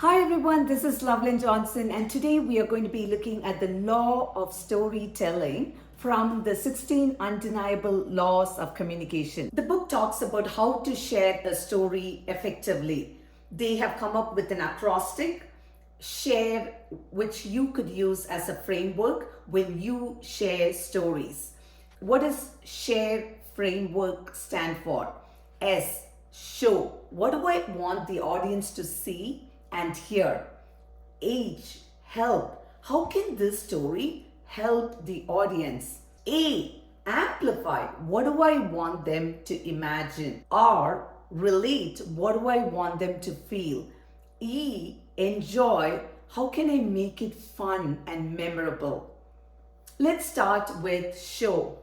Hi everyone, this is Lovelin Johnson, and today we are going to be looking at the law of storytelling from the 16 undeniable laws of communication. The book talks about how to share a story effectively. They have come up with an acrostic, share, which you could use as a framework when you share stories. What does share framework stand for? S, show. What do I want the audience to see and hear? H, help. How can this story help the audience? A, amplify. What do I want them to imagine? R, relate. What do I want them to feel? E, enjoy. How can I make it fun and memorable? Let's start with show.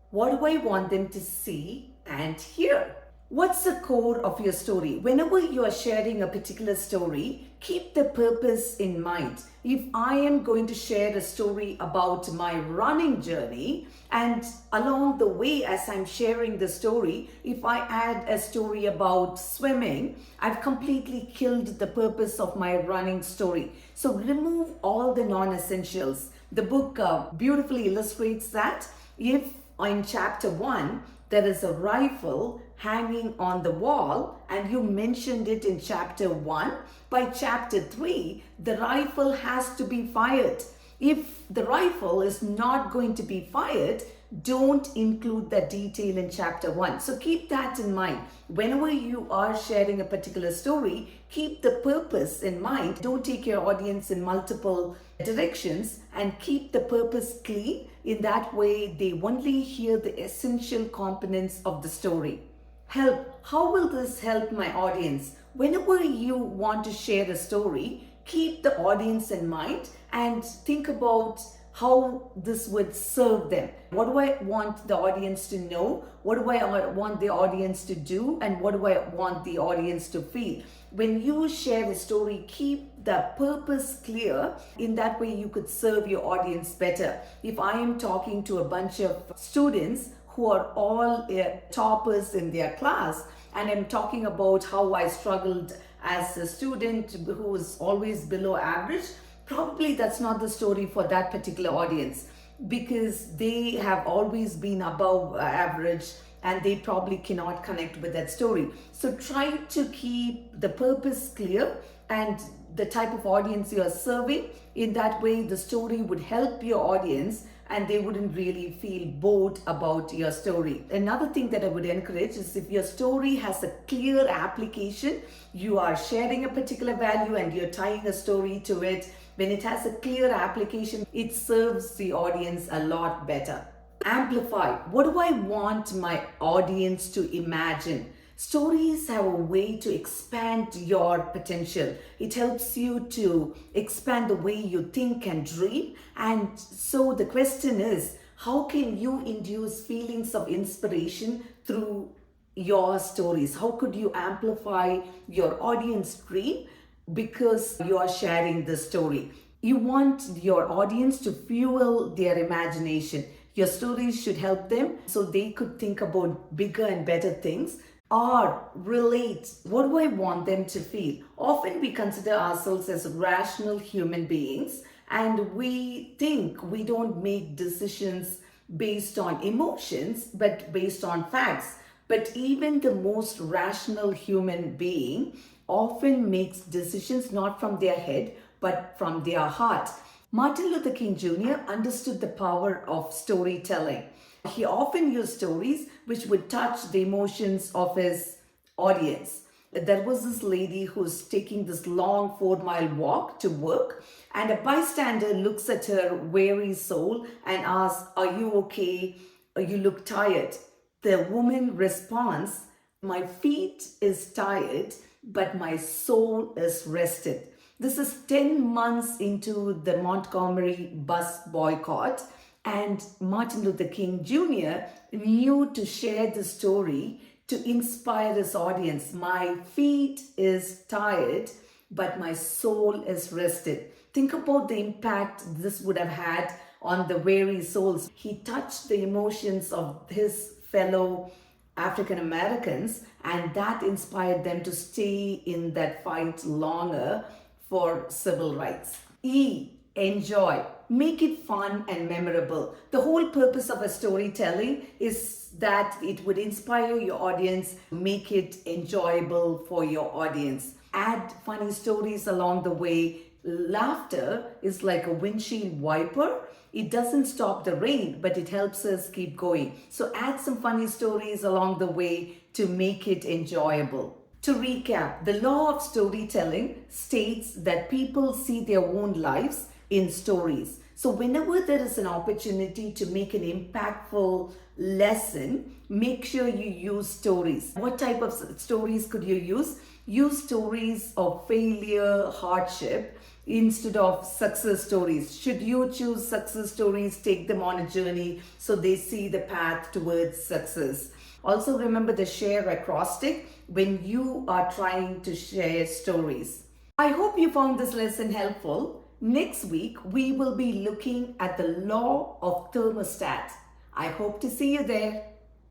What do I want them to see and hear? What's the core of your story? Whenever you are sharing a particular story, keep the purpose in mind. If I am going to share a story about my running journey, and along the way, as I'm sharing the story, if I add a story about swimming, I've completely killed the purpose of my running story. So remove all the non-essentials. The book beautifully illustrates that. If in chapter 1, there is a rifle hanging on the wall and you mentioned it in chapter 1, by chapter 3, the rifle has to be fired. If the rifle is not going to be fired, don't include that detail in chapter 1. So keep that in mind. Whenever you are sharing a particular story, keep the purpose in mind. Don't take your audience in multiple directions and keep the purpose clean. In that way, they only hear the essential components of the story. Help. How will this help my audience? Whenever you want to share a story, keep the audience in mind and think about how this would serve them. What do I want the audience to know? What do I want the audience to do? And what do I want the audience to feel? When you share a story, keep the purpose clear. In that way, you could serve your audience better. If I am talking to a bunch of students who are all toppers in their class, and I'm talking about how I struggled as a student who was always below average, probably that's not the story for that particular audience, because they have always been above average and they probably cannot connect with that story. So try to keep the purpose clear and the type of audience you are serving. In that way, the story would help your audience and they wouldn't really feel bored about your story. Another thing that I would encourage is, if your story has a clear application, you are sharing a particular value and you're tying a story to it. When it has a clear application, it serves the audience a lot better. Amplify. What do I want my audience to imagine? Stories have a way to expand your potential. It helps you to expand the way you think and dream. And so the question is, how can you induce feelings of inspiration through your stories? How could you amplify your audience dream? Because you are sharing the story. You want your audience to fuel their imagination. Your stories should help them so they could think about bigger and better things. Or relate. What do I want them to feel? Often we consider ourselves as rational human beings and we think we don't make decisions based on emotions but based on facts. But even the most rational human being often makes decisions not from their head but from their heart. Martin Luther King Jr. understood the power of storytelling. He often used stories which would touch the emotions of his audience. There was this lady who's taking this long 4-mile walk to work, and a bystander looks at her weary soul and asks, "Are you okay? You look tired." The woman responds, "My feet is tired, but my soul is rested." This is 10 months into the Montgomery bus boycott. And Martin Luther King Jr. knew to share the story to inspire his audience. My feet is tired, but my soul is rested. Think about the impact this would have had on the weary souls. He touched the emotions of his fellow African Americans, and that inspired them to stay in that fight longer for civil rights. E, enjoy. Make it fun and memorable. The whole purpose of a storytelling is that it would inspire your audience, make it enjoyable for your audience. Add funny stories along the way. Laughter is like a windshield wiper. It doesn't stop the rain, but it helps us keep going. So add some funny stories along the way to make it enjoyable. To recap, the law of storytelling states that people see their own lives in stories. So whenever there is an opportunity to make an impactful lesson, make sure you use stories. What type of stories could you use? Use stories of failure, hardship, instead of success stories. Should you choose success stories, take them on a journey so they see the path towards success. Also remember the share acrostic when you are trying to share stories. I hope you found this lesson helpful. Next week, we will be looking at the law of thermostat. I hope to see you there.